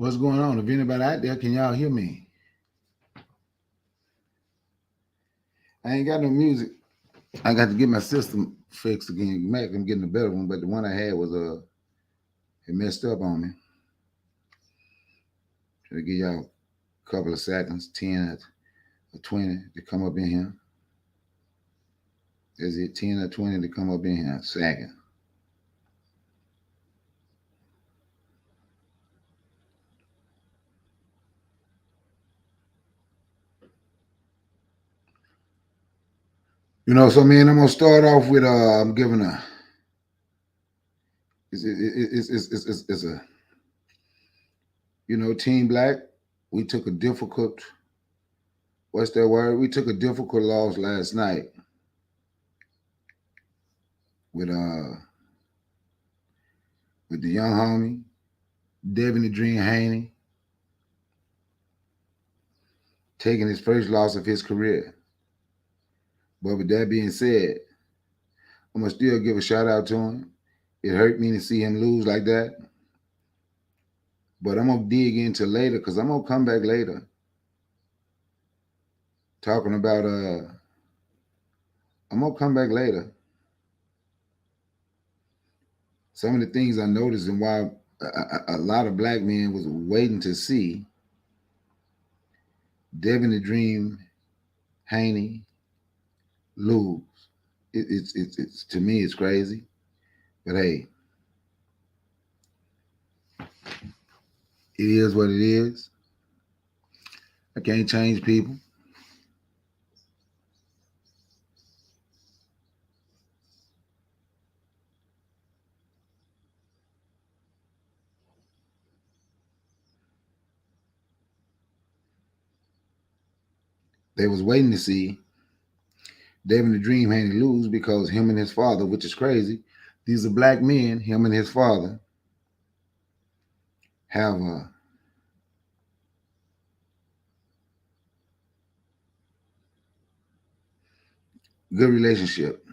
What's going on? If anybody out there, can y'all hear me? I ain't got no music. I got to get my system fixed again. Mac, I'm getting a better one, but the one I had was it messed up on me. Try to give y'all a couple of seconds, 10 or 20 to come up in here. Is it 10 or 20 to come up in here? Second. So man, I'm gonna start off with I'm giving a it's a Team Black. We took a difficult what's that word? We took a difficult loss last night with the young homie Devin the Dream Haney taking his first loss of his career. But with that being said, I'm gonna still give a shout out to him. It hurt me to see him lose like that. But I'm gonna dig into later because I'm gonna come back later talking about I'm gonna come back later. Some of the things I noticed and why a lot of black men was waiting to see Devin the Dream Haney lose. It's to me it's crazy, but hey, it is what it is. I can't change people. They was waiting to see Devin the Dream Haney lose because him and his father, which is crazy, these are black men, him and his father have a good relationship.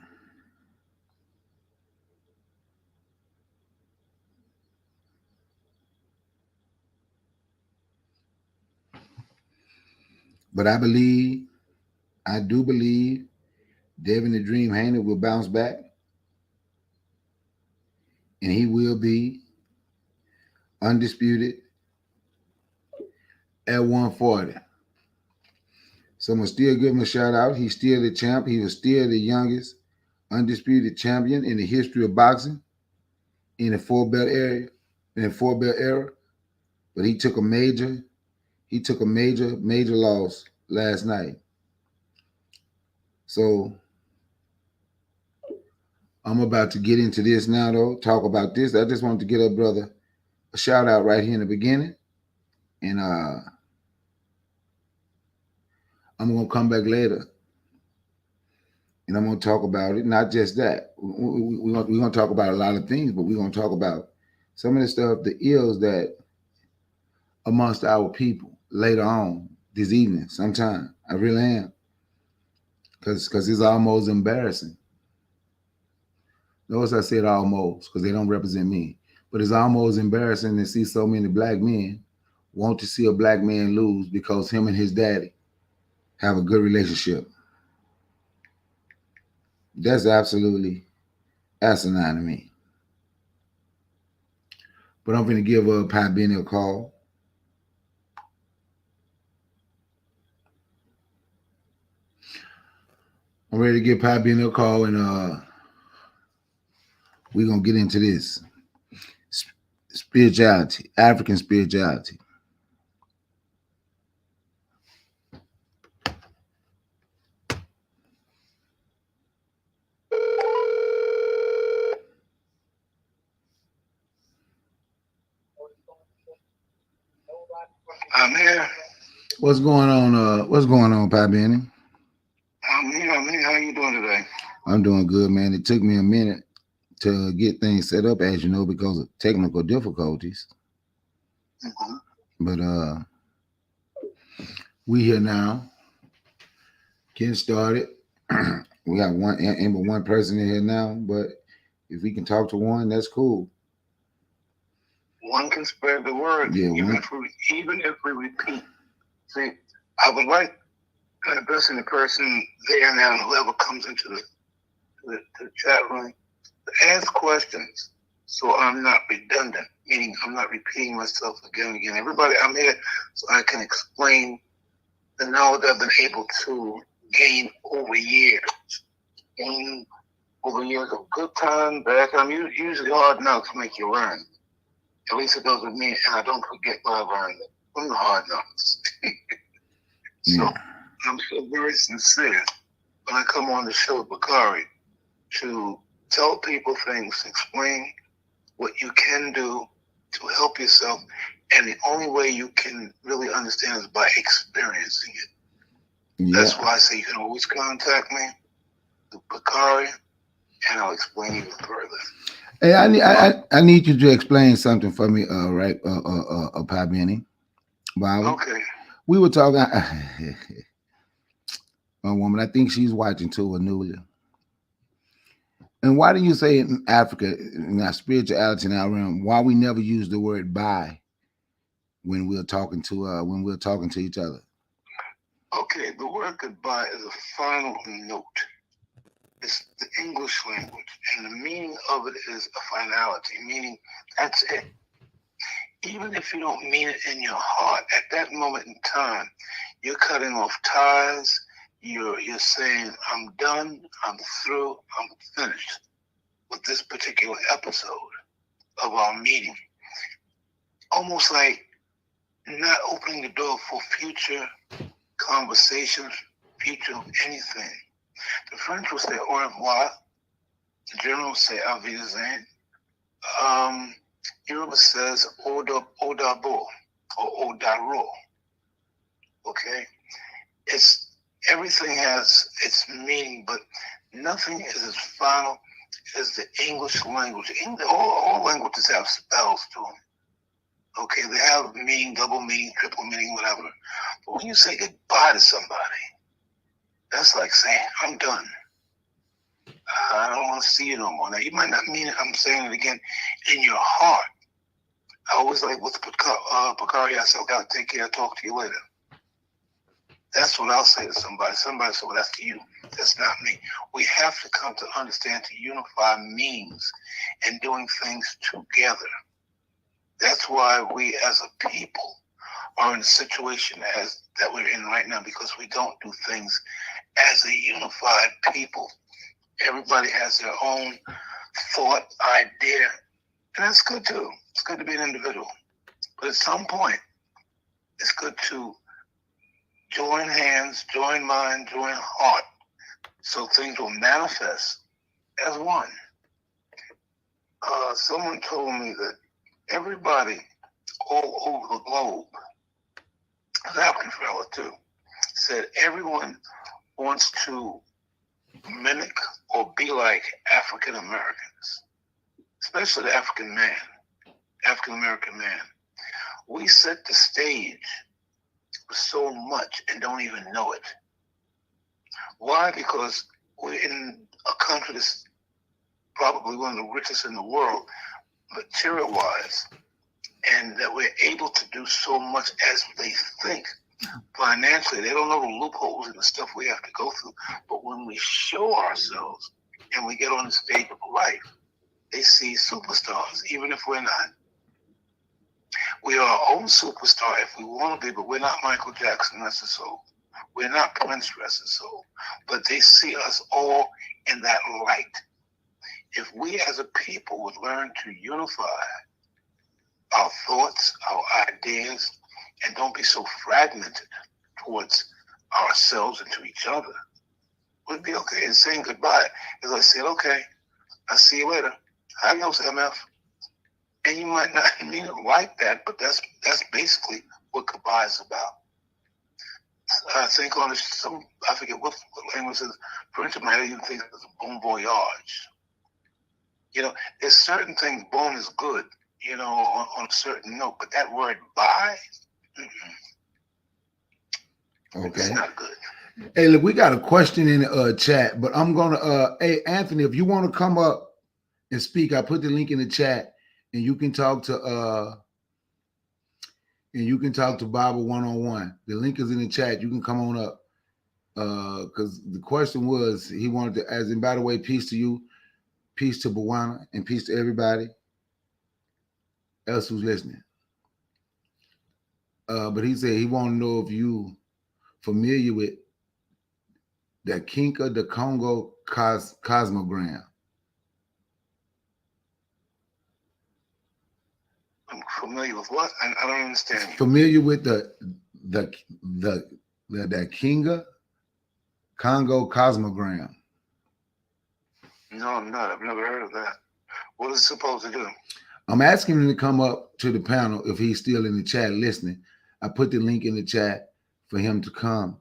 But I do believe Devin the Dream Haney will bounce back and he will be undisputed at 140. So I'm gonna still give him a shout out. He's still the champ. He was still the youngest undisputed champion in the history of boxing in the four belt era. But he took a major loss last night. So I'm about to get into this now though, talk about this. I just wanted to get a brother a shout out right here in the beginning. And I'm gonna come back later and I'm gonna talk about it. Not just that. We're gonna talk about a lot of things, but we're gonna talk about some of the stuff, the ills that amongst our people later on this evening, sometime. I really am. Because it's almost embarrassing. Notice I said almost, because they don't represent me. But it's almost embarrassing to see so many black men want to see a black man lose because him and his daddy have a good relationship. That's absolutely asinine to me. But I'm going to give Pat Benny a call. I'm ready to give Pat Benny a call, and we're going to get into this. Spirituality, African spirituality. I'm here. What's going on? What's going on, Pat Benny? I'm here. How you doing today? I'm doing good, man. It took me a minute to get things set up, as you know, because of technical difficulties. Mm-hmm. But we here now, getting started. We got one person in here now, but if we can talk to one, that's cool. one can spread the word, Yeah, even if we repeat. See, I would like, addressing the person there now, whoever comes into the chat room, to ask questions so I'm not redundant, meaning I'm not repeating myself again and again. Everybody, I'm here so I can explain the knowledge I've been able to gain over years. Gain over years of good time, bad time, usually hard knocks make you learn. At least it does with me, and I don't forget what I learned from the hard knocks. So yeah, I'm so very sincere when I come on the show, Bakari, to tell people things, explain what you can do to help yourself. And the only way you can really understand is by experiencing it. yeah. That's why I say you can always contact me, the Bakari, and I'll explain even further. Hey, I need you to explain something for me, right, Pabini. Bobby. Okay. We were talking. A woman, I think she's watching too, Anulia. And why do you say in Africa, in our spirituality in our realm, why we never use the word "by" when we're talking to each other? Okay, the word goodbye is a final note. It's the English language, and the meaning of it is a finality, meaning that's it. Even if you don't mean it in your heart, at that moment in time, you're cutting off ties. You're saying, I'm done, I'm through, I'm finished with this particular episode of our meeting. Almost like not opening the door for future conversations, future anything. The French will say au revoir. The German will say auf Wiedersehen. Yoruba says odabo or odaro. Okay? It's everything has its meaning, but nothing is as final as the English language. All languages have spells to them. Okay, they have meaning, double meaning, triple meaning, whatever. But when you say goodbye to somebody, that's like saying, I'm done. I don't want to see you no more. Now, you might not mean it. I'm saying it again in your heart. I always like with Bakari, I say, I got to take care, talk to you later. That's what I'll say to somebody. Somebody said, well, that's you. That's not me. We have to come to understand to unify means and doing things together. That's why we as a people are in the situation that we're in right now, because we don't do things as a unified people. Everybody has their own thought, idea, and that's good too. It's good to be an individual. But at some point, it's good to join hands, join mind, join heart, so things will manifest as one. Someone told me that everybody all over the globe, an African fella too, said everyone wants to mimic or be like African Americans, especially the African American man. We set the stage for so much and don't even know it. Why? Because we're in a country that's probably one of the richest in the world, material-wise, and that we're able to do so much as they think. Financially, they don't know the loopholes and the stuff we have to go through. But when we show ourselves and we get on the stage of life, they see superstars, even if we're not. We are our own superstar if we want to be, but we're not Michael Jackson necessarily. We're not Prince necessarily. But they see us all in that light. If we as a people would learn to unify our thoughts, our ideas, and don't be so fragmented towards ourselves and to each other, we'd be okay. And saying goodbye, as I said, okay, I'll see you later. Adios, MF. And you might not mean it like that, but that's basically what goodbye is about. I think on I forget what language is. French in my head even thinks it's a bon voyage. You know, there's certain things, bon is good, you know, on a certain note, but that word bye, Okay. it's not good. Hey, look, we got a question in the chat, but I'm gonna hey Anthony, if you want to come up and speak, I put the link in the chat. and you can talk to Bible one-on-one. The link is in the chat. You can come on up. Because the question was, he wanted to, as in, by the way, peace to you, peace to Bawana, and peace to everybody else who's listening. But he said he want to know if you familiar with the Kinka the Congo cosmogram. I'm familiar with what? I don't understand. Familiar with the Kinga Congo cosmogram? No, I'm not. I've never heard of that. What is it supposed to do? I'm asking him to come up to the panel if he's still in the chat listening. I put the link in the chat for him to come,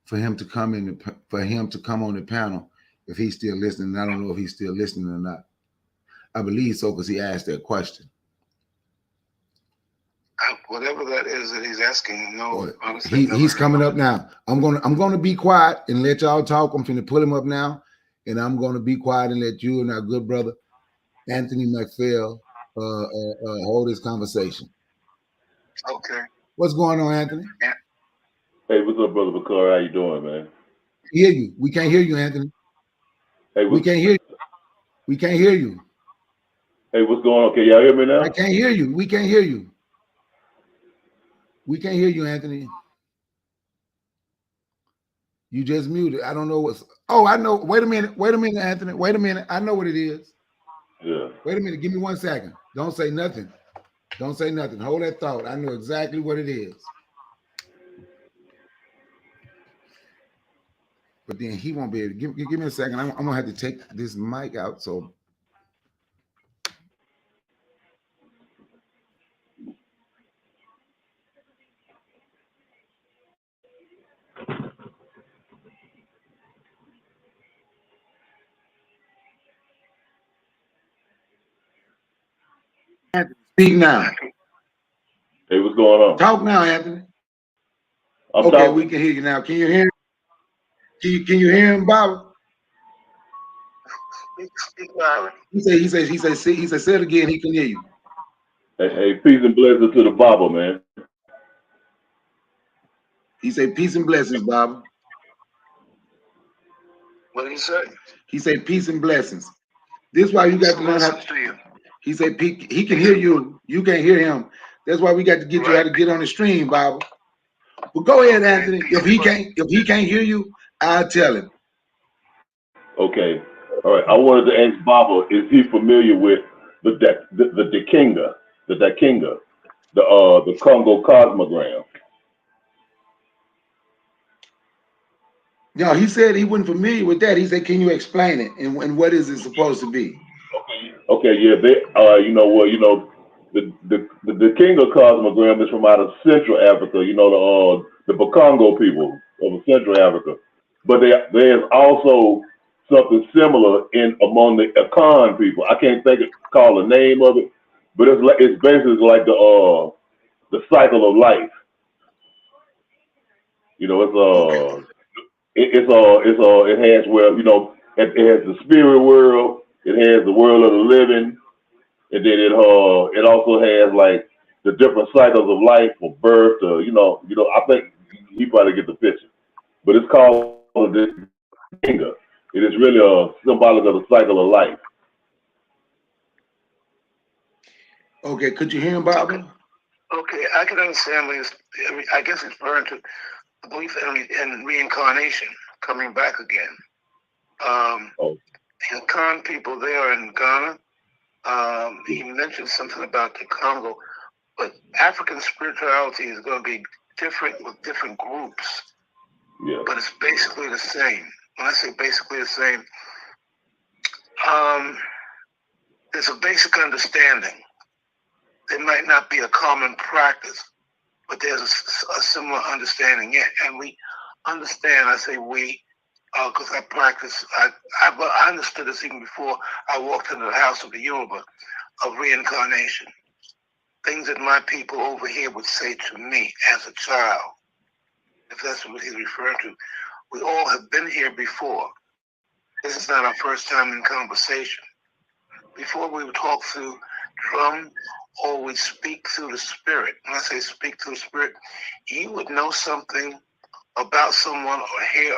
for him to come on the panel if he's still listening. I don't know if he's still listening or not. I believe so because he asked that question. Whatever that is that he's asking, no, honestly, he's coming up now. I'm gonna be quiet and let y'all talk. I'm finna pull him up now, and I'm gonna be quiet and let you and our good brother Anthony McPhail hold this conversation. Okay. What's going on, Anthony? Yeah. Hey, what's up, brother Bakar? How you doing, man? Hear you. We can't hear you, Anthony. Hey, we can't hear you. We can't hear you. Hey, what's going on? Can y'all hear me now? I can't hear you. We can't hear you. We can't hear you, Anthony. You just muted. I don't know what's. Oh, I know. Wait a minute, Anthony. Wait a minute. I know what it is. Yeah. Wait a minute. Give me 1 second. Don't say nothing. Don't say nothing. Hold that thought. I know exactly what it is. But then he won't be able to give me a second. I'm gonna have to take this mic out. So speak now. Hey, what's going on? Talk now, Anthony. I'm okay, talking. We can hear you now. Can you hear him? Can you hear him, Bob? Speak loud. He said, say it again. He can hear you. Hey, peace and blessings to the Bible, man. He said, peace and blessings, Bob. What did he say? He said, peace and blessings. This is why you got to learn how to you. He said, he can hear you. You can't hear him. That's why we got to get you how to get on the stream, Bob. But go ahead, Anthony. If he can't hear you, I'll tell him. Okay. All right. I wanted to ask Baba, is he familiar with the Dakinga, the Congo cosmogram? No, he said he wasn't familiar with that. He said, can you explain it? And what is it supposed to be? Okay, yeah, the Dakinga cosmogram is from out of Central Africa, the Bakongo people of Central Africa. But there's also something similar among the Akan people. I can't call the name of it, but it's basically like the cycle of life. It has it has the spirit world, it has the world of the living, and then it also has like the different cycles of life from birth to I think you probably get the picture, but it's called the Kinga. It is really a symbolic of the cycle of life. Okay, could you hear him, Bob? Okay, I can understand I guess it's referring to the belief in reincarnation, coming back again. The Akan people there in Ghana, he mentioned something about the Congo, but African spirituality is going to be different with different groups. Yeah. But it's basically the same. When I say basically the same, there's a basic understanding. There might not be a common practice, but there's a similar understanding. Yeah, and we understand, I say we, because I practice, I understood this even before I walked into the house of the Yoruba, of reincarnation. Things that my people over here would say to me as a child, if that's what he's referring to. We all have been here before. This is not our first time in conversation. Before we would talk through drum always speak through the spirit. When I say speak through the spirit, you would know something about someone or hear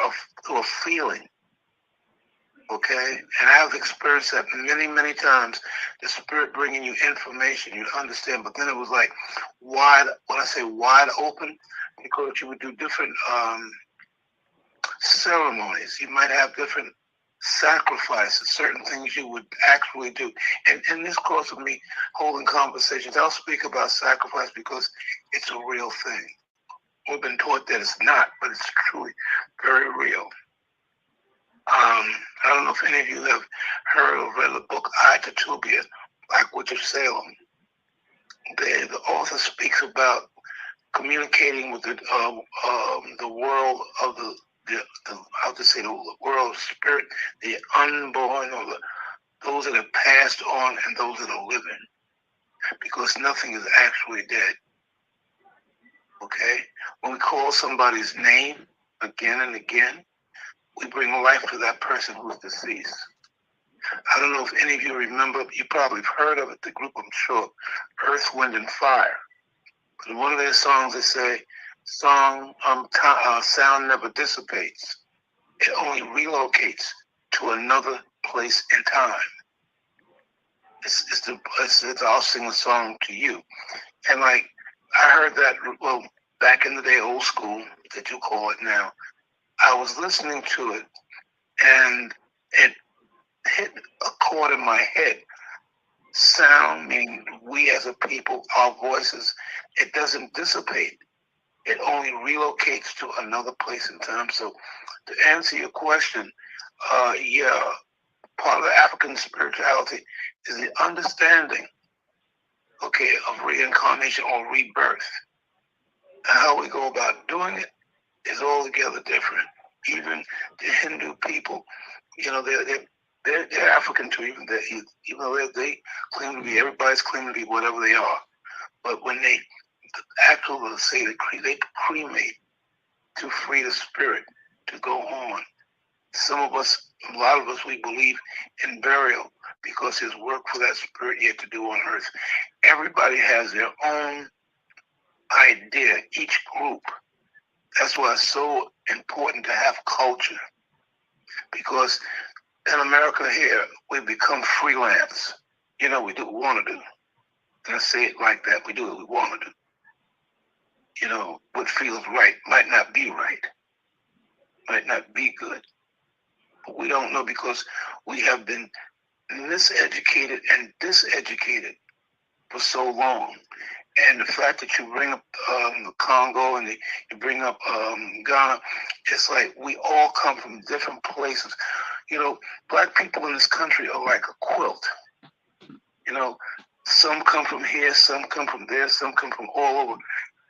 through a feeling. Okay, and I've experienced that many, many times. The spirit bringing you information, you understand. But then it was like wide. When I say wide open, because you would do different ceremonies. You might have different sacrifices, certain things you would actually do. And in this course of me holding conversations, I'll speak about sacrifice because it's a real thing. We've been taught that it's not, but it's truly very real. I don't know if any of you have heard or read the book I, Titubia, Black Witch of Salem. The author speaks about communicating with the world of the how to say, the world of spirit, the unborn, or those that have passed on and those that are living, because nothing is actually dead. Okay? When we call somebody's name again and again, we bring life to that person who is deceased. I don't know if any of you remember, you probably have heard of it, the group, I'm sure, Earth, Wind, and Fire. But in one of their songs, they say, sound never dissipates. It only relocates to another place in time. I'll sing a song to you. And like, I heard that, well, back in the day, old school, that you call it now. I was listening to it, and it hit a chord in my head. Sound, meaning we as a people, our voices, it doesn't dissipate. It only relocates to another place in time. So to answer your question, yeah, part of the African spirituality is the understanding, okay, of reincarnation or rebirth. And how we go about doing it is altogether different. Even the Hindu people, you know, they're African too, even though they claim to be, everybody's claiming to be whatever they are. But when they actually say they cremate to free the spirit to go on. Some of us, a lot of us, we believe in burial because there's work for that spirit yet to do on earth. Everybody has their own idea, each group. That's why it's so important to have culture. Because in America here, we become freelance. You know, we do what we want to do. And I say it like that. We do what we want to do. You know, what feels right might not be right. Might not be good. But we don't know because we have been miseducated and diseducated for so long. And the fact that you bring up the Congo and you bring up Ghana, it's like we all come from different places. You know, black people in this country are like a quilt. You know, some come from here, some come from there, some come from all over.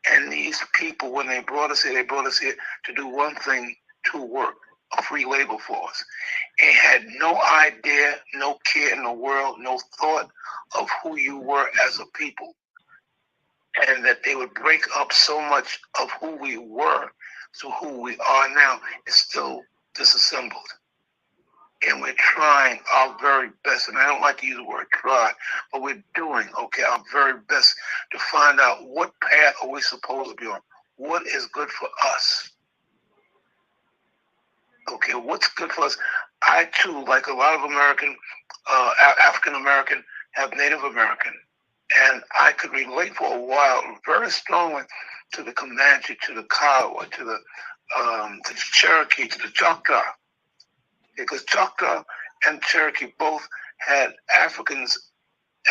And these people, when they brought us here to do one thing, to work, a free labor force. And had no idea, no care in the world, no thought of who you were as a people. And that they would break up so much of who we were to who we are now is still disassembled. And we're trying our very best, and I don't like to use the word try, but we're doing, okay, our very best to find out what path are we supposed to be on. What is good for us? Okay, what's good for us? I too, like a lot of African American, have Native American. And I could relate for a while very strongly to the Comanche, to the Kiowa, to the Cherokee, to the Choctaw. Because Choctaw and Cherokee both had Africans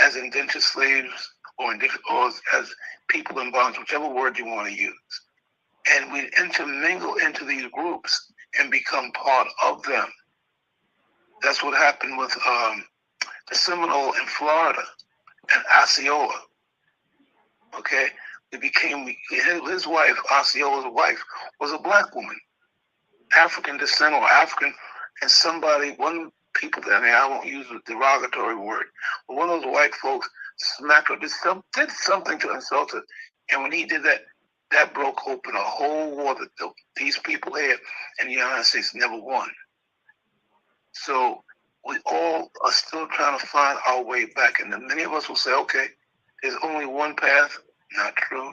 as indentured slaves or as people in bonds, whichever word you want to use. And we'd intermingle into these groups and become part of them. That's what happened with the Seminole in Florida and Osceola. Okay? His wife, Osceola's wife, was a black woman. African descent or African, and one people down there, I won't use a derogatory word, but one of those white folks smacked her, did something to insult her. And when he did that, that broke open a whole war that these people here in the United States never won. So we all are still trying to find our way back. And then many of us will say, okay, there's only one path. Not true.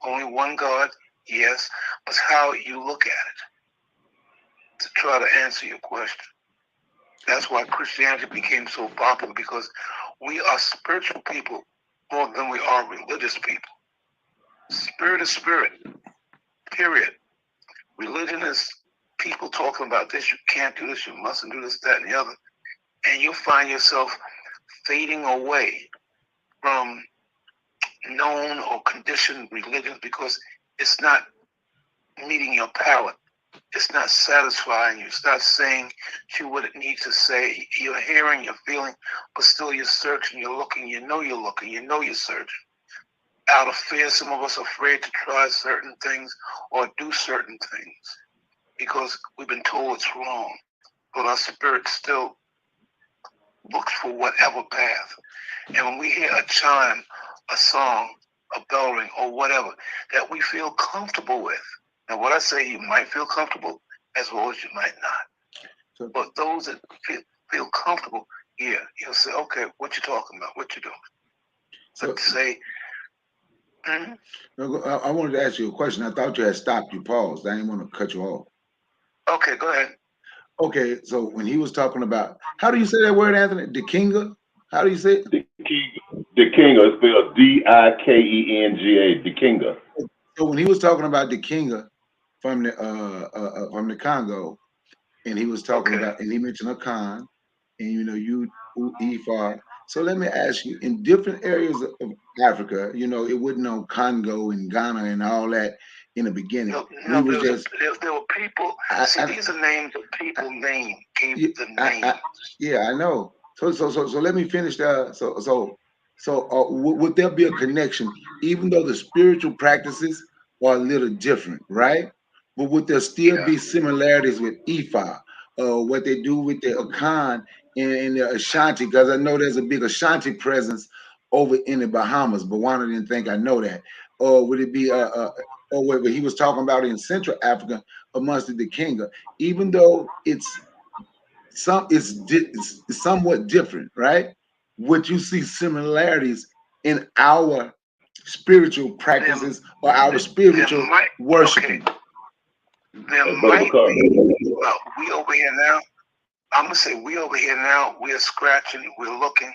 Only one God. Yes. But how you look at it to try to answer your question. That's why Christianity became so popular, because we are spiritual people more than we are religious people. Spirit is spirit, period. Religion is people talking about this, you can't do this, you mustn't do this, that, and the other. And you'll find yourself fading away from known or conditioned religions because it's not meeting your palate. It's not satisfying you. It's not saying to you what it needs to say. You're hearing, you're feeling, but still you're searching, you're looking, you know you're looking, you know you're searching. Out of fear, some of us are afraid to try certain things or do certain things because we've been told it's wrong. But our spirit still looks for whatever path. And when we hear a chime, a song, a bell ring, or whatever that we feel comfortable with, and what I say, you might feel comfortable as well as you might not. But those that feel comfortable, yeah, you'll say, okay, what you talking about? What you doing? So say, I wanted to ask you a question. I thought you had stopped. You paused. I didn't want to cut you off. Okay, go ahead. Okay, so when he was talking about, how do you say that word, Anthony? Dekinga? How do you say it? Dekinga is spelled Dikenga. Dekinga. So when he was talking about Dekinga from the Congo, and he was talking about, and he mentioned a Khan, and you Ifa. So let me ask you, in different areas of Africa, it wasn't no Congo and Ghana and all that in the beginning. No, there were people. These are names of people named gave the name. Yeah, I know. So let me finish that. So would there be a connection, even though the spiritual practices are a little different, right? But would there still be similarities with Ifa, what they do with the Akan and the Ashanti? Because I know there's a big Ashanti presence over in the Bahamas. But Juana didn't think I know that. Or would it be or what he was talking about in Central Africa amongst the Kinga, even though it's somewhat different, right? Would you see similarities in our spiritual practices or our spiritual worshiping? Okay. There might be. We over here now. I'm gonna say we over here now. We're scratching. We're looking.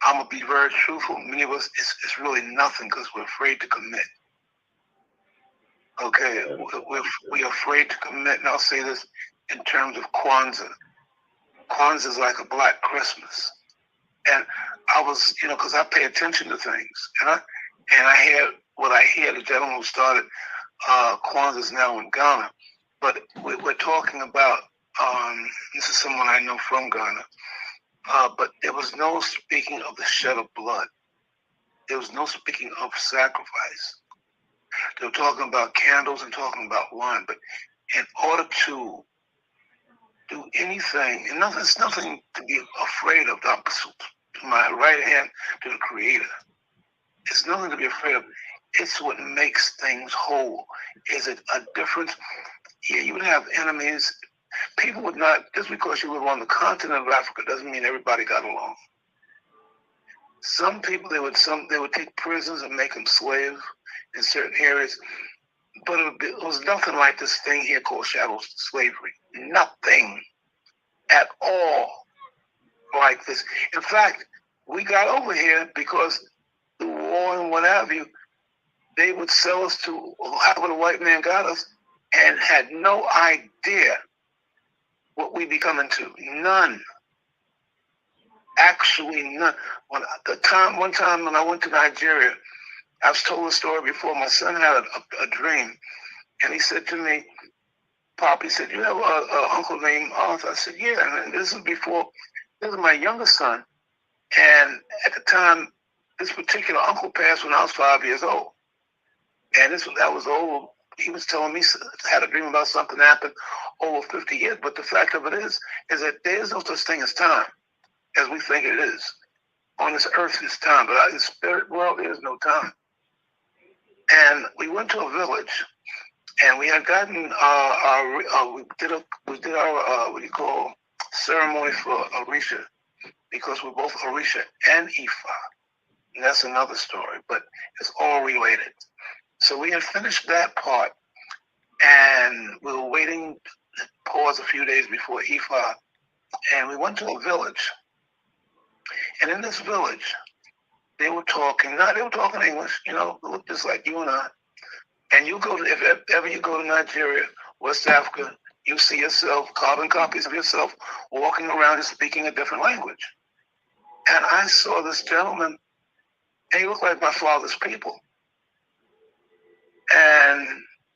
I'm gonna be very truthful. Many of us, it's really nothing because we're afraid to commit. Okay, we're afraid to commit, and I'll say this in terms of Kwanzaa. Kwanzaa is like a Black Christmas, and I was, because I pay attention to things, and I hear what I hear. The gentleman who started Kwanzaa is now in Ghana, but we're talking about. This is someone I know from Ghana, but there was no speaking of the shed of blood. There was no speaking of sacrifice. They were talking about candles and talking about wine, but in order to do anything, and there's nothing to be afraid of. To my right hand, to the Creator. It's nothing to be afraid of. It's what makes things whole. Is it a difference? Yeah, you would have enemies. People would not, just because you live on the continent of Africa doesn't mean everybody got along. Some people, they would take prisoners and make them slaves in certain areas, but it was nothing like this thing here called chattel slavery. Nothing at all like this. In fact, we got over here because the war and what have you, they would sell us to however the white man got us and had no idea what we'd be coming to. None. Actually, none. One time when I went to Nigeria, I've told the story before. My son had a dream, and he said to me, "Pop," he said, "You have a uncle named Arthur?" I said, "Yeah." And this is my youngest son, and at the time, this particular uncle passed when I was 5 years old, and that was old. He was telling me had a dream about something that happened over 50 years. But the fact of it is that there is no such thing as time as we think it is. On this earth is time, but in the spirit world there is no time. And we went to a village, and we had gotten we did our what do you call ceremony for Orisha, because we're both Orisha and Ifa. And that's another story, but it's all related. So we had finished that part, and we were waiting to pause a few days before Ifa, and we went to a village. And in this village, they were talking, they were talking English, just like you and I. And you go to, if ever you go to Nigeria, West Africa, you see yourself, carbon copies of yourself, walking around and speaking a different language. And I saw this gentleman, and he looked like my father's people. And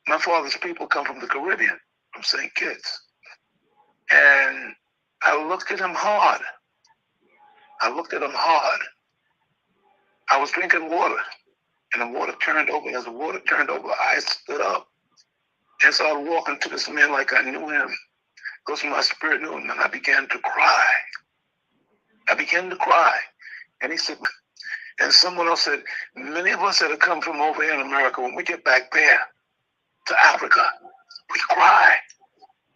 my father's people come from the Caribbean, from St. Kitts. And I looked at him hard. I was drinking water, and the water turned over. As the water turned over, I stood up and started walking to this man like I knew him. Because my spirit knew him, and I began to cry. And he said, and someone else said, many of us that have come from over here in America, when we get back there to Africa, we cry.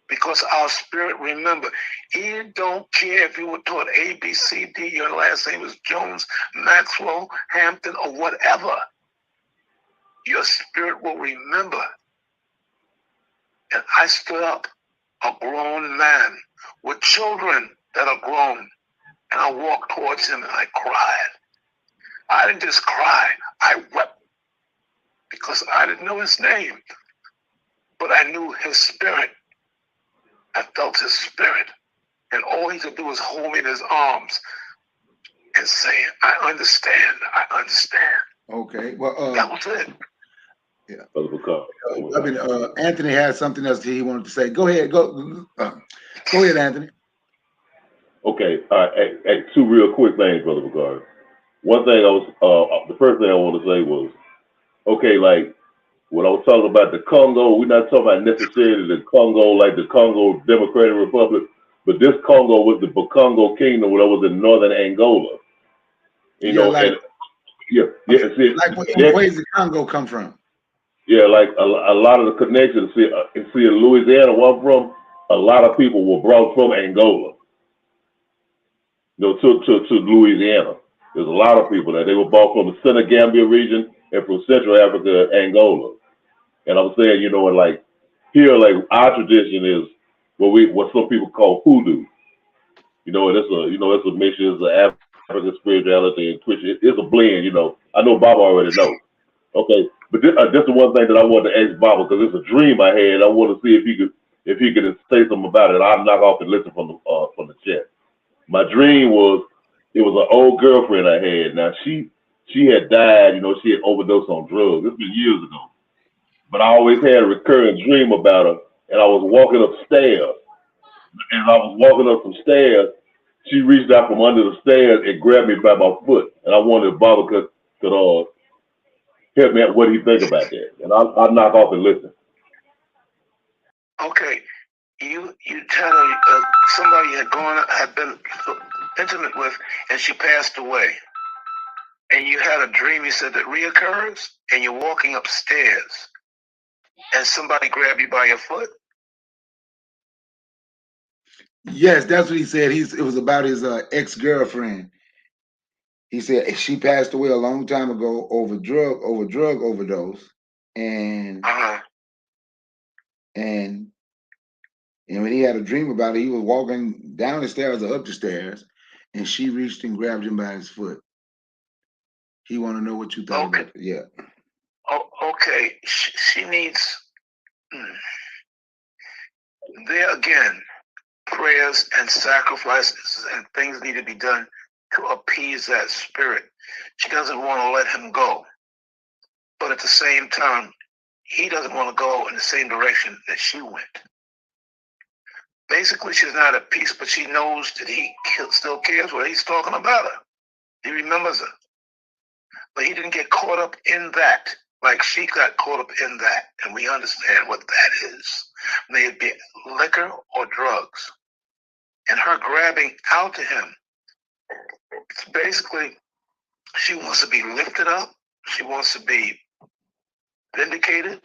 Because our spirit, remember, it don't care if you were taught A, B, C, D, your last name is Jones, Maxwell, Hampton, or whatever. Your spirit will remember. And I stood up, a grown man with children that are grown, and I walked towards him and I cried. I didn't just cry, I wept, because I didn't know his name, but I knew his spirit. I felt his spirit. And all he could do was hold me in his arms and say, I understand. Okay. Well, that was it. Yeah. Anthony has something else he wanted to say. Go ahead. Go ahead, Anthony. Okay. Hey, two real quick things, Brother Bacard. One thing the first thing I want to say was, okay, like, when I was talking about the Congo, we're not talking about necessarily the Congo, like the Congo Democratic Republic, but this Congo was the Bakongo Kingdom, that was in northern Angola. Like where's the Congo come from? Yeah, like a lot of the connections. See, in Louisiana, where I'm from, a lot of people were brought from Angola, to Louisiana. There's a lot of people that they were brought from the Senegambia region and from Central Africa, Angola. And I'm saying, and like here, like our tradition is what some people call hoodoo. And it's a mixture of African spirituality and Christian. It's a blend. I know Bob already knows. Okay, but this is one thing that I wanted to ask Bob, because it's a dream I had. I want to see if he could say something about it. I'll knock off and listen from the chat. My dream was, it was an old girlfriend I had. Now she had died. She had overdosed on drugs. This was years ago. But I always had a recurring dream about her, and I was walking upstairs. And I was walking up some stairs. She reached out from under the stairs and grabbed me by my foot. And I wondered if Baba could help me out. What do you think about that? And I'll knock off and listen. Okay, you tell her somebody had been intimate with, and she passed away. And you had a dream, you said, that reoccurs, and you're walking upstairs, and somebody grabbed you by your foot? Yes, that's what he said. It was about his ex-girlfriend. He said she passed away a long time ago over drug overdose, and and when he had a dream about it, he was walking down the stairs or up the stairs, and she reached and grabbed him by his foot. He want to know what you thought about it. Yeah. Oh, okay. She needs. There again, prayers and sacrifices and things need to be done to appease that spirit. She doesn't want to let him go. But at the same time, he doesn't want to go in the same direction that she went. Basically, she's not at peace, but she knows that he still cares what he's talking about her. He remembers her. But he didn't get caught up in that like she got caught up in that. And we understand what that is. May it be liquor or drugs. And her grabbing out to him, it's basically, she wants to be lifted up. She wants to be vindicated.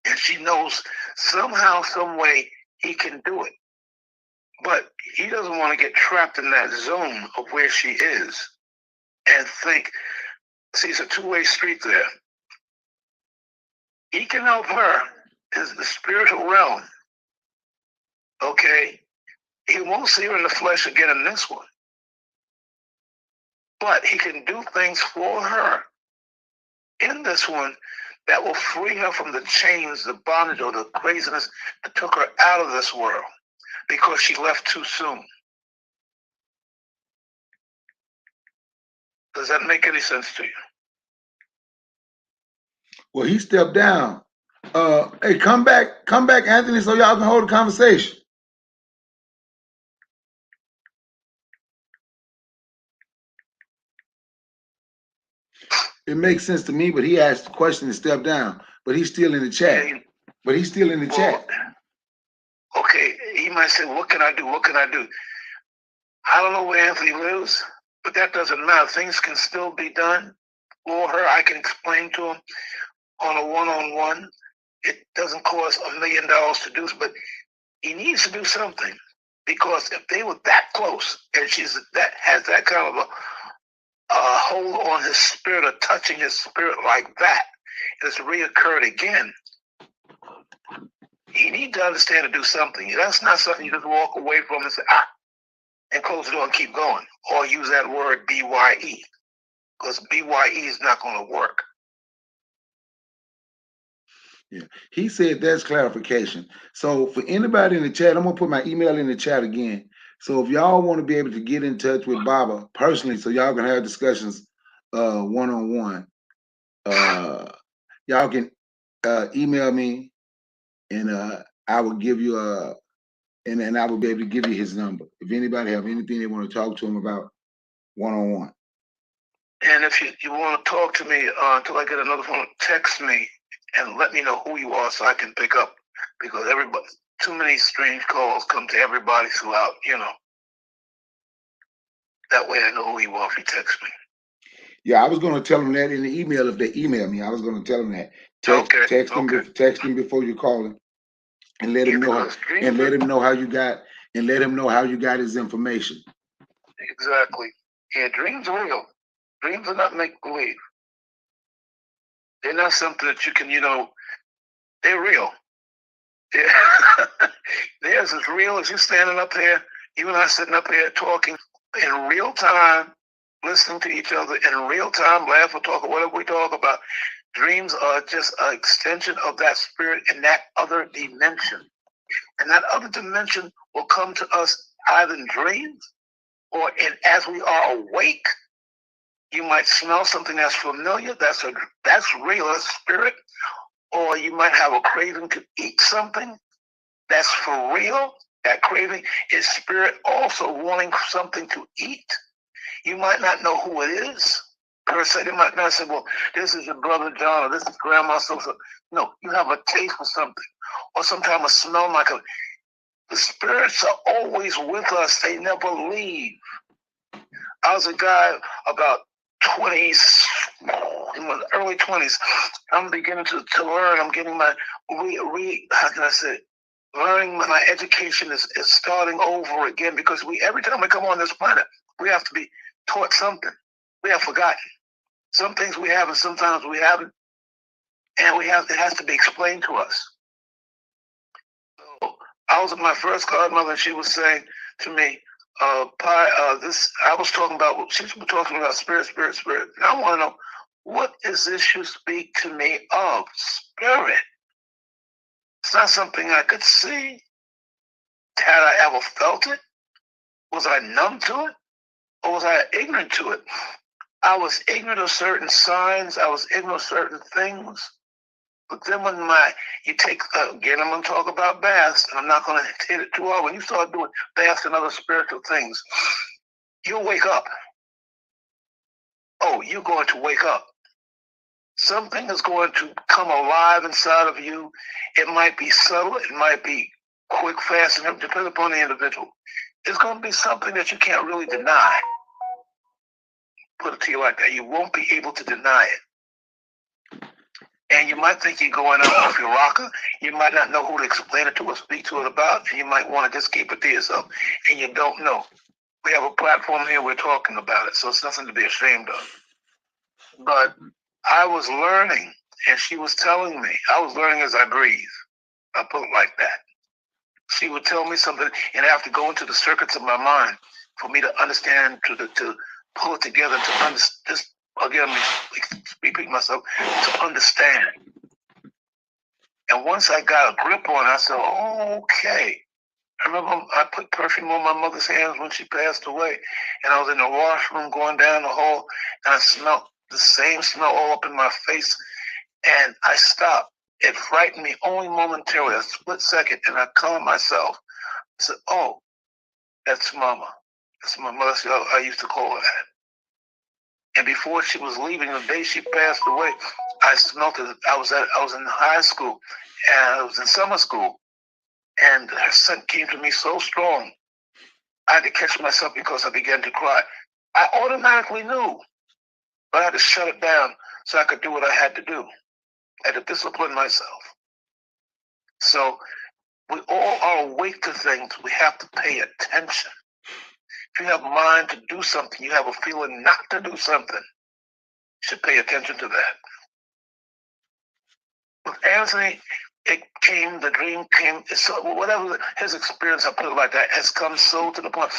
And she knows somehow, some way, he can do it. But he doesn't want to get trapped in that zone of where she is and think, see, it's a two-way street there. He can help her in the spiritual realm, okay? He won't see her in the flesh again in this one. But he can do things for her in this one that will free her from the chains, the bondage, or the craziness that took her out of this world because she left too soon. Does that make any sense to you? Well, he stepped down. Hey, come back, Anthony, so y'all can hold a conversation. It makes sense to me, but he asked the question and stepped down. But he's still in the chat. Chat. Okay, he might say, what can I do? What can I do? I don't know where Anthony lives, but that doesn't matter. Things can still be done for her. I can explain to him on a one-on-one. It doesn't cost $1 million to do, but he needs to do something, because if they were that close and she's that has that kind of a hold on his spirit, or touching his spirit like that, and it's reoccurred again, you need to understand to do something. That's not something you just walk away from and say, and close the door and keep going, or use that word BYE, because BYE is not going to work. Yeah, he said that's clarification. So for anybody in the chat, I'm gonna put my email in the chat again. So if y'all want to be able to get in touch with Baba personally, so y'all can have discussions one-on-one, y'all can email me, and I will give you and I will be able to give you his number. If anybody have anything they want to talk to him about one-on-one. And if you want to talk to me until I get another phone, text me and let me know who you are so I can pick up, because everybody, too many strange calls come to everybody throughout, That way I know who you are if you text me. Yeah, I was going to tell them that in the email if they email me. I was going to tell them that. Text him before you call him, and let him know how you got his information. Exactly. Yeah, dreams are real. Dreams are not make believe. They're not something that you can, they're real. They're as real as you standing up here, you and I sitting up here talking in real time, listening to each other in real time, laugh or talk or whatever we talk about. Dreams are just an extension of that spirit in that other dimension. And that other dimension will come to us either in dreams or as we are awake. You might smell something that's familiar, that's real, that's spirit. Or you might have a craving to eat something that's for real. That craving is spirit also wanting something to eat. You might not know who it is per se. They might not say, well, this is your brother John, or this is grandma so-so. No, you have a taste for something, or sometimes a smell like the spirits are always with us. They never leave. I was a guy about 20s, in my early 20s. I'm beginning to learn. I'm getting my how can I say, learning. My education is starting over again, because every time we come on this planet, we have to be taught something. We have forgotten. Some things we have and sometimes we haven't. And it has to be explained to us. So I was with my first godmother, and she was saying to me, I was talking about, she was talking about spirit. And I want to know, what is this you speak to me of? Spirit. It's not something I could see. Had I ever felt it? Was I numb to it? Or was I ignorant to it? I was ignorant of certain signs. I was ignorant of certain things. But then when you take, again, I'm going to talk about baths, and I'm not going to hit it too hard. When you start doing baths and other spiritual things, you'll wake up. Oh, you're going to wake up. Something is going to come alive inside of you. It might be subtle. It might be quick, fast, and depending upon the individual. It's going to be something that you can't really deny. Put it to you like that. You won't be able to deny it. And you might think you're going out off your rocker. You might not know who to explain it to or speak to it about, and you might want to just keep it to yourself, and you don't know. We have a platform here, we're talking about it, so it's nothing to be ashamed of. But I was learning, and she was telling me, I was learning as I breathe. I put it like that. She would tell me something, and I have to go into the circuits of my mind for me to understand, to pull it together, to understand. Just again, repeat myself, to understand. And once I got a grip on it, I said, oh, okay. I remember I put perfume on my mother's hands when she passed away, and I was in the washroom going down the hall, and I smelled the same smell all up in my face, and I stopped. It frightened me only momentarily, a split second, and I calmed myself. I said, oh, that's Mama. That's my mother. I used to call her that. And before she was leaving, the day she passed away, I smelled it. I was in high school, and I was in summer school, and her scent came to me so strong, I had to catch myself because I began to cry. I automatically knew, but I had to shut it down so I could do what I had to do. I had to discipline myself. So we all are awake to things. We have to pay attention. If you have a mind to do something, you have a feeling not to do something, you should pay attention to that. With Anthony, the dream came, so whatever his experience, I put it like that, has come so to the point.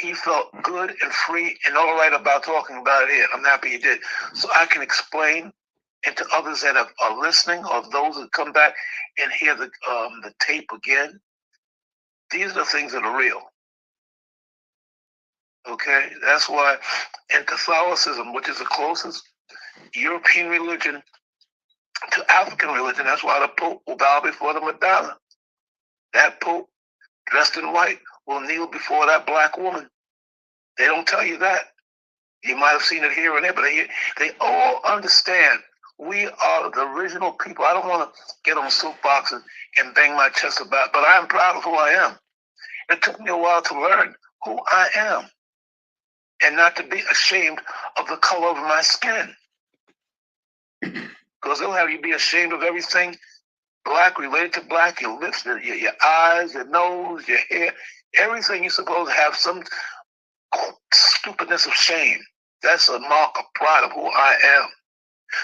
He felt good and free and all right about talking about it. I'm happy he did. So I can explain, and to others that are listening, or those that come back and hear the tape again, these are the things that are real. Okay? That's why in Catholicism, which is the closest European religion to African religion, that's why the Pope will bow before the Madonna. That Pope, dressed in white, will kneel before that black woman. They don't tell you that. You might have seen it here and there, but they all understand we are the original people. I don't want to get on soapbox and bang my chest about, but I am proud of who I am. It took me a while to learn who I am and not to be ashamed of the color of my skin. Because they'll have you be ashamed of everything black, related to black, your lips, your eyes, your nose, your hair, everything you're supposed to have some stupidness of shame. That's a mark of pride of who I am.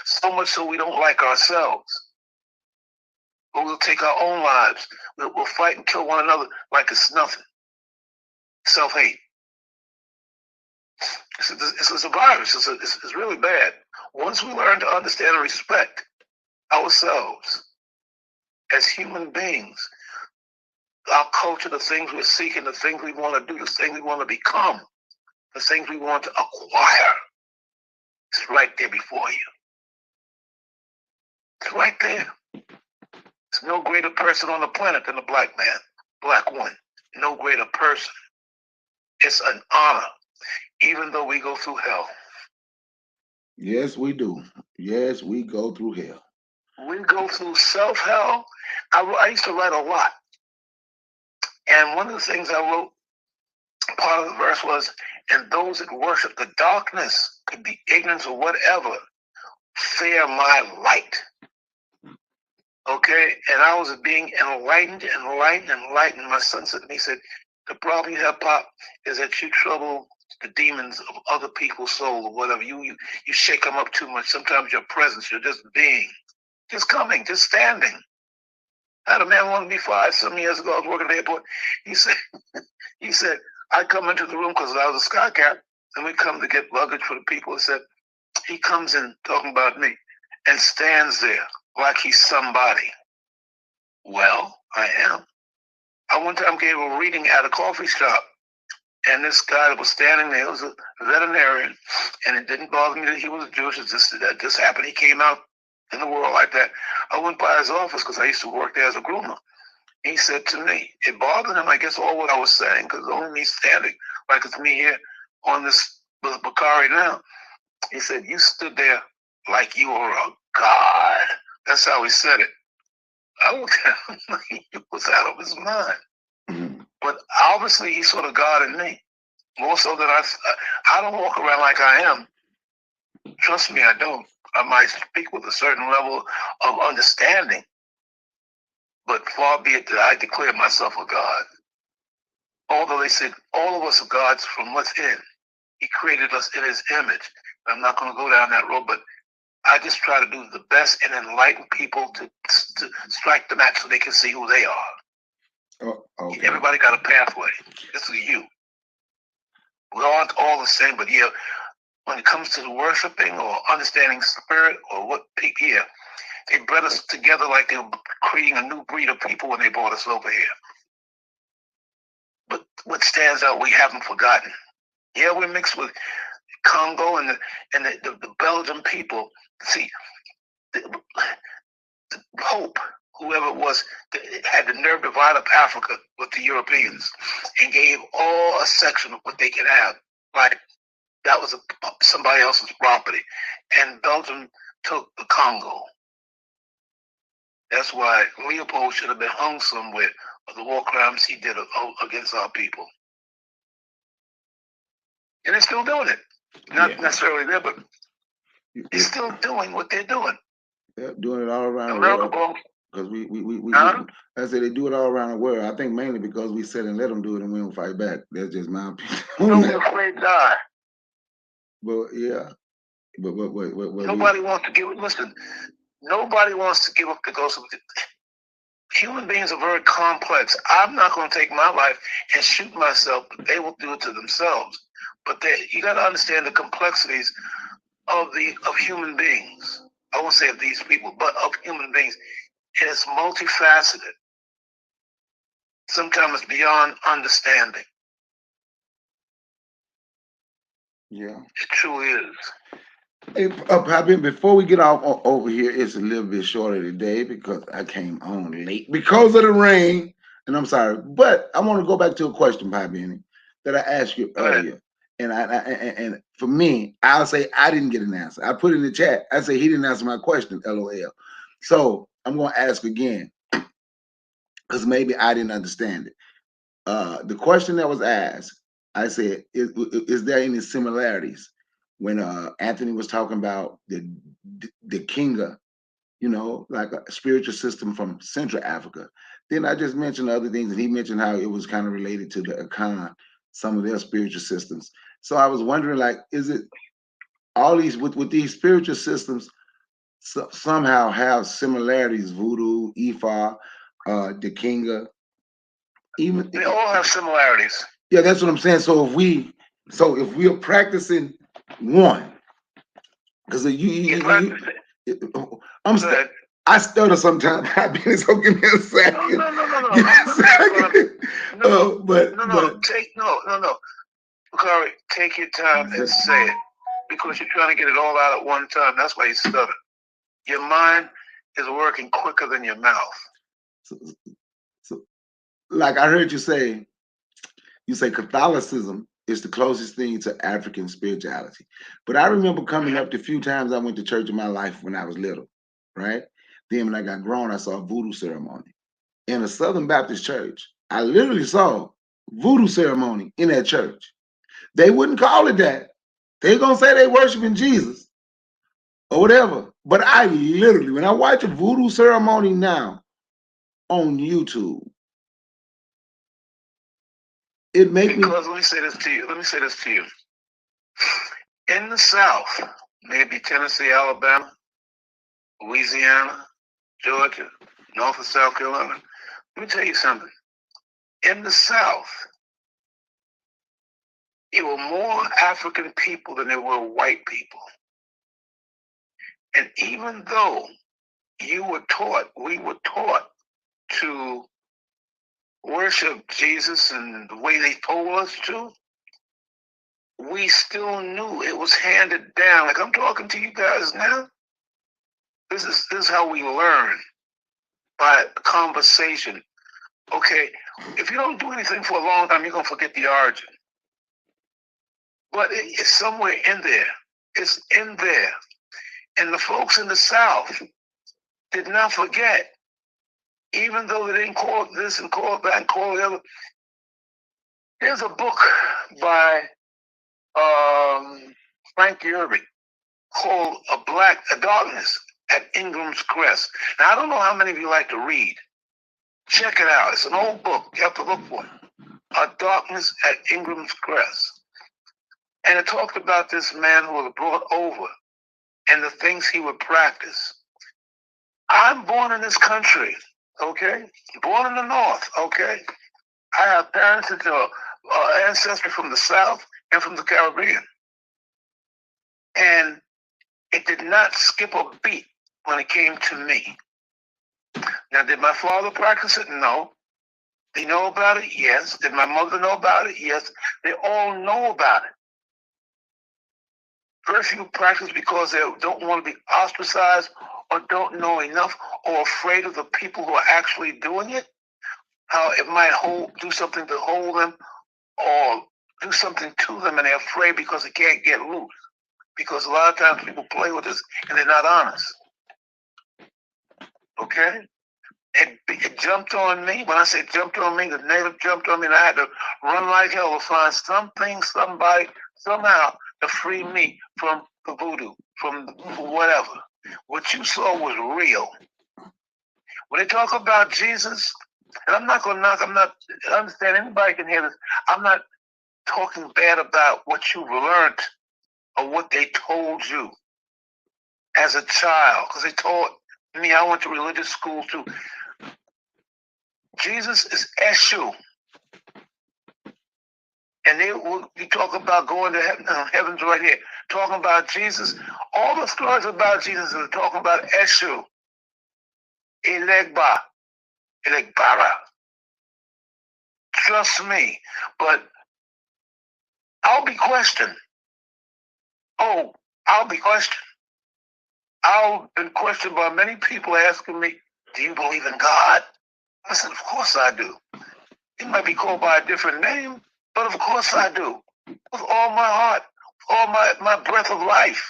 So much so we don't like ourselves. But we'll take our own lives. We'll fight and kill one another like it's nothing. Self-hate. It's a virus. It's really bad. Once we learn to understand and respect ourselves as human beings, our culture, the things we're seeking, the things we want to do, the things we want to become, the things we want to acquire, it's right there before you. It's right there. There's no greater person on the planet than a black man, black woman. No greater person. It's an honor, even though we go through hell. Yes, we do. Yes, we go through hell. We go through self-hell. I used to write a lot. And one of the things I wrote, part of the verse was, and those that worship the darkness, could be ignorance or whatever, fear my light. Okay? And I was being enlightened. My son said to me, he said, the problem you have, Pop, is that you trouble the demons of other people's soul or whatever. You shake them up too much. Sometimes your presence, you're just being, just coming, just standing. I had a man want to be fired some years ago. I was working at the airport. He said, I come into the room because I was a sky cap, and we come to get luggage for the people. He said, he comes in talking about me and stands there like he's somebody. Well, I am. I one time gave a reading at a coffee shop, and this guy that was standing there was a veterinarian, and it didn't bother me that he was Jewish. That just happened. He came out in the world like that. I went by his office because I used to work there as a groomer. He said to me, it bothered him, I guess, all what I was saying, because only me standing, like it's me here on this Bakari now. He said, you stood there like you were a god. That's how he said it. I looked at him like he was out of his mind. But obviously he saw the God in me, more so than I don't walk around like I am. Trust me, I don't. I might speak with a certain level of understanding, but far be it that I declare myself a God. Although they said all of us are gods from within. He created us in his image. I'm not going to go down that road, but I just try to do the best and enlighten people to strike the match so they can see who they are. Oh, okay. Everybody got a pathway. This is you. We aren't all the same, but yeah, when it comes to the worshiping or understanding spirit or what people here, they bred us together like they were creating a new breed of people when they brought us over here. But what stands out, we haven't forgotten. Yeah, we're mixed with Congo and the Belgian people. See, the Pope, whoever it was, had the nerve to divide up Africa with the Europeans and gave all a section of what they could have. Like that was somebody else's property. And Belgium took the Congo. That's why Leopold should have been hung somewhere for the war crimes he did against our people. And they're still doing it. Not necessarily there, but they're still doing what they're doing. Yeah, doing it all around America the world. Because I say they do it all around the world. I think mainly because we sit and let them do it and we don't fight back. That's just my opinion. We're afraid to die. But yeah. But nobody wants to give. Listen, nobody wants to give up the ghost of it. Human beings are very complex. I'm not going to take my life and shoot myself, but they will do it to themselves. But you got to understand the complexities of human beings. I won't say of these people, but of human beings. And it's multifaceted. Sometimes it's beyond understanding. Yeah. It truly is. Hey, Poppy, before we get off over here, it's a little bit shorter today because I came on late because of the rain. And I'm sorry. But I want to go back to a question, Poppy, that I asked you earlier. And for me, I'll say I didn't get an answer. I put in the chat. I say he didn't answer my question, LOL. So I'm going to ask again because maybe I didn't understand it. The question that was asked, I said, is there any similarities when Anthony was talking about the Kinga, like a spiritual system from Central Africa? Then I just mentioned other things, and he mentioned how it was kind of related to the Akan, some of their spiritual systems. So I was wondering, like, is it all these with these spiritual systems somehow have similarities? Voodoo, Ifa, the Kinga, even they all have similarities. Yeah, that's what I'm saying. So if we're practicing one, because I stutter sometimes. So give me a second. No. Bakari, take your time and say it because you're trying to get it all out at one time. That's why you stutter. Your mind is working quicker than your mouth. So like I heard you say Catholicism is the closest thing to African spirituality. But I remember coming up the few times I went to church in my life when I was little, right? Then when I got grown, I saw a voodoo ceremony. In a Southern Baptist church, I literally saw voodoo ceremony in that church. They wouldn't call it that. They're going to say they worshiping Jesus or whatever. But I literally, when I watch a voodoo ceremony now on YouTube, it makes me... Because let me say this to you. In the South, maybe Tennessee, Alabama, Louisiana, Georgia, North and South Carolina, let me tell you something. In the South, there were more African people than there were white people. And even though we were taught to worship Jesus and the way they told us to, we still knew it was handed down. Like I'm talking to you guys now. This is how we learn, by conversation. Okay, if you don't do anything for a long time, you're gonna forget the origin. But it's somewhere in there. It's in there. And the folks in the South did not forget, even though they didn't call it this and call it that and call it the other. There's a book by Frank Yerby. called a darkness at Ingram's Crest. Now I don't know how many of you like to read. Check it out. It's an old book. You have to look for it. A Darkness at Ingram's Crest. And it talked about this man who was brought over and the things he would practice. I'm born in this country, okay? Born in the North, okay? I have parents that are ancestry from the South and from the Caribbean. And it did not skip a beat when it came to me. Now, did my father practice it? No. They know about it? Yes. Did my mother know about it? Yes. They all know about it. Very few practice because they don't want to be ostracized or don't know enough or afraid of the people who are actually doing it. How it might do something to hold them or do something to them, and they're afraid because they can't get loose. Because a lot of times people play with this and they're not honest. Okay? It jumped on me. When I say jumped on me, the native jumped on me, and I had to run like hell to find something, somebody, somehow to free me from the voodoo, from whatever. What you saw was real. When they talk about Jesus, and I'm not going to knock, I understand anybody can hear this. I'm not talking bad about what you've learned or what they told you as a child, because they taught me. I went to religious school too. Jesus is Eshu. And you talk about going to heaven, heaven's right here. Talking about Jesus. All the stories about Jesus are talking about Eshu. Elegba. Elegbara. Trust me. But I'll be questioned. Oh, I'll be questioned. I've been questioned by many people asking me, do you believe in God? I said, of course I do. It might be called by a different name, but of course I do. With all my heart, all my breath of life.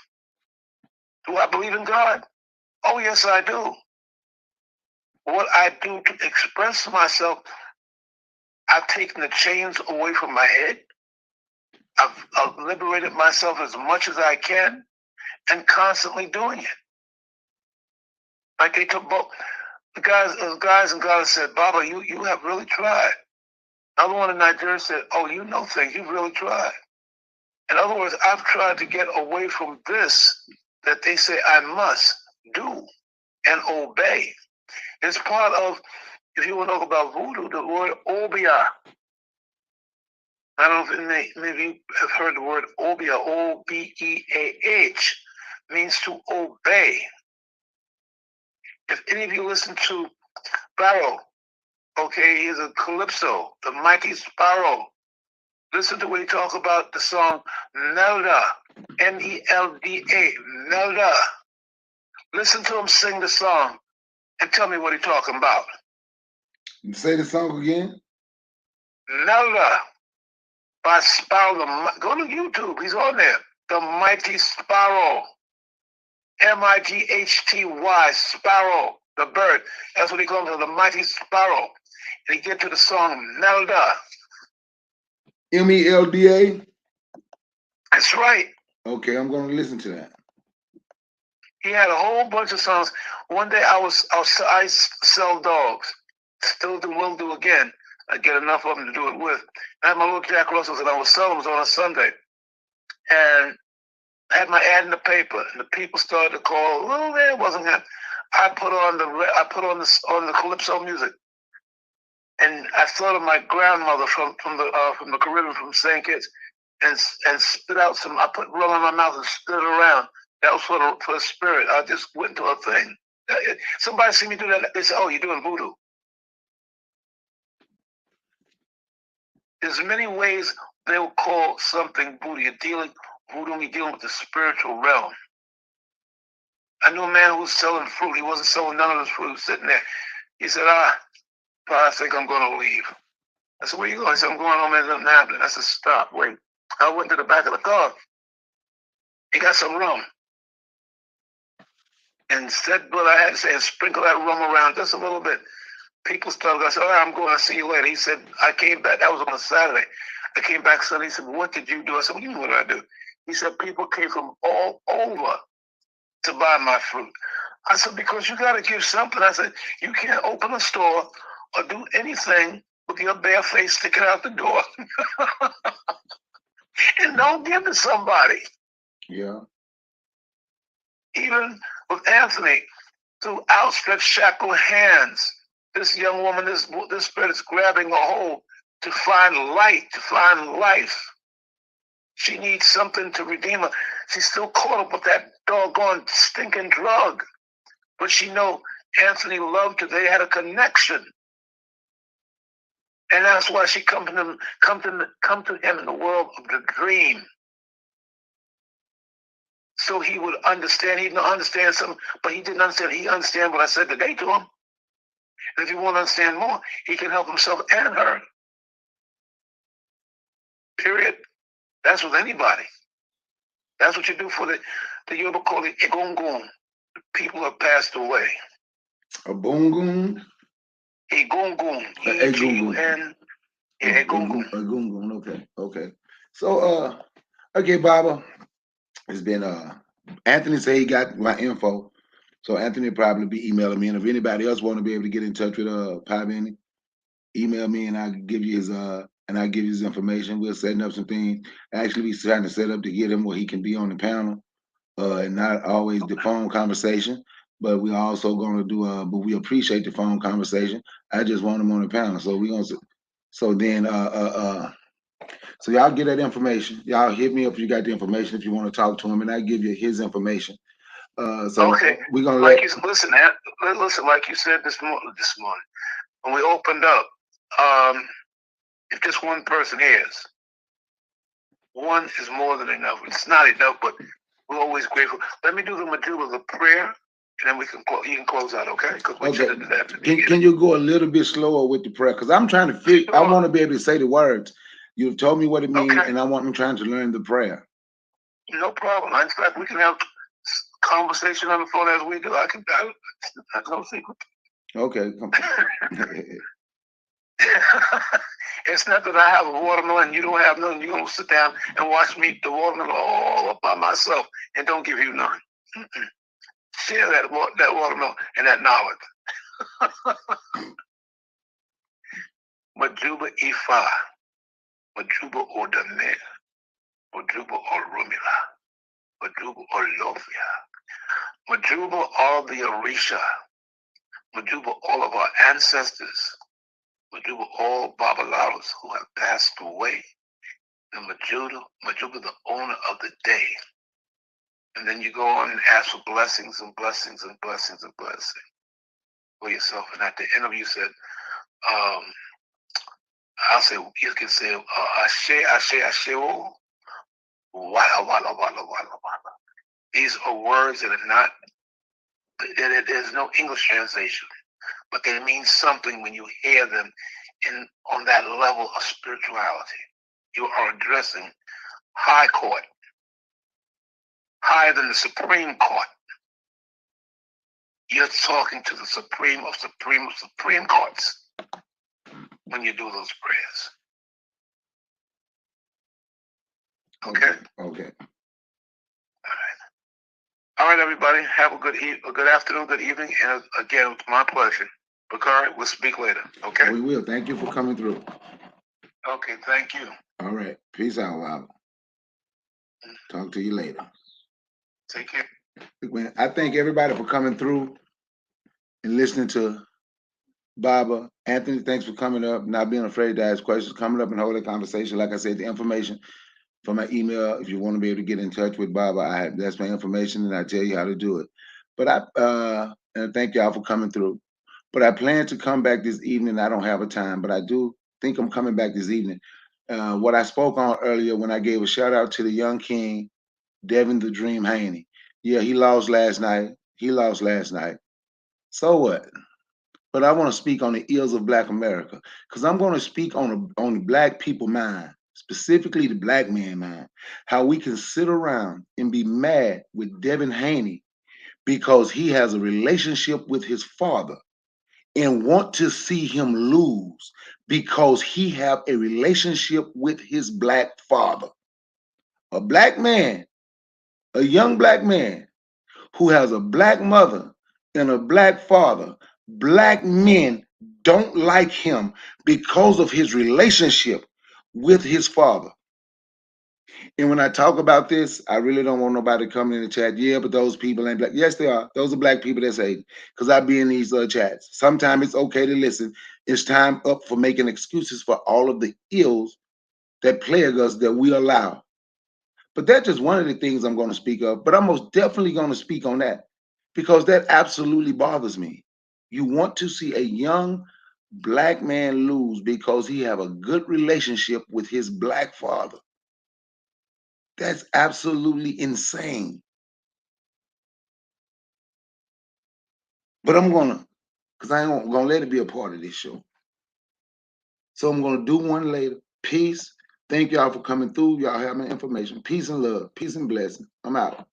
Do I believe in God? Oh, yes, I do. What I do to express myself, I've taken the chains away from my head. I've liberated myself as much as I can and constantly doing it. Like they took both. The guys and girls said, Baba, you have really tried. Another one in Nigeria said, oh, you know things, you've really tried. In other words, I've tried to get away from this that they say I must do and obey. It's part of, if you want to talk about voodoo, the word obia. I don't know if maybe you have heard the word obia, O-B-E-A-H, means to obey. If any of you listen to Barrow, okay, he's a calypso, the mighty sparrow. Listen to what he talks about the song Nelda, N-E-L-D-A, Nelda. Listen to him sing the song and tell me what he's talking about. Say the song again. Nelda by Sparrow. Go to YouTube. He's on there. The Mighty Sparrow. M-I-G-H-T-Y, Sparrow, the bird. That's what he calls him, the Mighty Sparrow. And he get to the song Nelda. M-E-L-D-A? That's right. Okay, I'm going to listen to that. He had a whole bunch of songs. One day I sell dogs. Still will do again. I get enough of them to do it with. I had my little Jack Russells and I was selling them on a Sunday. And I had my ad in the paper, and the people started to call. Well, there wasn't that. I put on the calypso music, and I thought of my grandmother from the Caribbean, from St. Kitts, and spit out some. I put rum in my mouth and spit it around. That was for the spirit. I just went into a thing. Somebody see me do that. They say, "Oh, you're doing voodoo." There's many ways they will call something voodoo. You're dealing with the spiritual realm. I knew a man who was selling fruit. He wasn't selling none of his fruit. He was sitting there. He said, I think I'm going to leave. I said, where you going? He said, I'm going home and nothing happening. I said, stop, wait. I went to the back of the car. He got some rum. And said what I had to say and sprinkle that rum around just a little bit. People started, I said, all right, I'm going, I'll see you later. He said, I came back. That was on a Saturday. I came back Sunday. He said, what did you do? I said, what do you mean, what did I do? He said, people came from all over to buy my fruit? I said, because you got to give something. I said, you can't open a store or do anything with your bare face sticking out the door and don't give to somebody. Yeah. Even with Anthony, through outstretched shackled hands, this young woman, this spirit is grabbing a hold to find light, to find life. She needs something to redeem her. She's still caught up with that doggone stinking drug. But she know Anthony loved her. They had a connection. And that's why she come to him in the world of the dream. So he would understand. He didn't understand something, but he didn't understand. He understand what I said today to him. And if he want to understand more, he can help himself and her. Period. That's with anybody. That's what you do for the Yoruba call it Egungun. People have passed away. A bungun. Egungun. Egungun. Egungun. Egungun. Okay. Okay. So okay, Baba. It's been Anthony said he got my info. So Anthony will probably be emailing me. And if anybody else want to be able to get in touch with Pavini, email me and I'll give you his information. We're setting up some things. Actually, we're trying to set up to get him where he can be on the panel, and not always the phone conversation. But we're also going to do. But we appreciate the phone conversation. I just want him on the panel. So we're gonna. So then, so y'all get that information. Y'all hit me up if you got the information if you want to talk to him, and I give you his information. So okay. We're gonna like listen, like you said this morning when we opened up. If just one person hears, one is more than enough. It's not enough, but we're always grateful. Let me do the Majula of the prayer, and then you can close out, okay? Because we should have done that. Can you go a little bit slower with the prayer? Because I'm trying to figure. I want to be able to say the words. You've told me what it means, and I'm trying to learn the prayer. No problem. In fact, we can have conversation on the phone as we do. That's no secret. Okay. It's not that I have a watermelon, you don't have none. You're going to sit down and watch me eat the watermelon all up by myself and don't give you none. Share that watermelon and that knowledge. Majuba Ifa, Majuba Odame, Majuba Orumila, Majuba Olofia, Majuba all the Orisha, Majuba all of our ancestors, Majuba all Babalaos who have passed away, and Majuba the owner of the day. And then you go on and ask for blessings and blessings and blessings and blessings for yourself. And at the end of you said, I'll say, you can say, Ashe, Ashe, Asheo, Walla, Walla, Walla, Walla, Walla. These are words that are not, there's no English translation, but they mean something when you hear them on that level of spirituality. You are addressing high court, higher than the Supreme Court. You're talking to the Supreme of Supreme Courts when you do those prayers. Okay? Okay. All right, everybody. Have a good afternoon, good evening, and again, it's my pleasure. Bakari, we'll speak later. Okay? We will. Thank you for coming through. Okay, thank you. All right. Peace out, Rob. Talk to you later. Take care. I thank everybody for coming through and listening to Baba. Anthony, thanks for coming up, not being afraid to ask questions, coming up and hold a conversation. Like I said, the information from my email, if you want to be able to get in touch with Baba, that's my information, and I tell you how to do it. But and thank y'all for coming through. But I plan to come back this evening. I don't have a time, but I do think I'm coming back this evening. What I spoke on earlier when I gave a shout out to the young king, Devin the Dream Haney. Yeah, he lost last night. So what? But I want to speak on the ills of Black America, because I'm going to speak on the Black people mind, specifically the Black man mind, how we can sit around and be mad with Devin Haney because he has a relationship with his father and want to see him lose because he have a relationship with his Black father. A Black man, a young Black man who has a black mother and a black father, black men don't like him because of his relationship with his father. And when I talk about this, I really don't want nobody coming in the chat. Yeah, but those people ain't black. Yes, they are. Those are black people that's hating. Because I be in these chats. Sometimes it's okay to listen. It's time up for making excuses for all of the ills that plague us that we allow. But that's just one of the things I'm going to speak of. But I'm most definitely going to speak on that because that absolutely bothers me. You want to see a young black man lose because he have a good relationship with his black father. That's absolutely insane. But I'm gonna, because I ain't gonna let it be a part of this show. So I'm gonna do one later. Peace. Thank y'all for coming through. Y'all have my information. Peace and love. Peace and blessing. I'm out.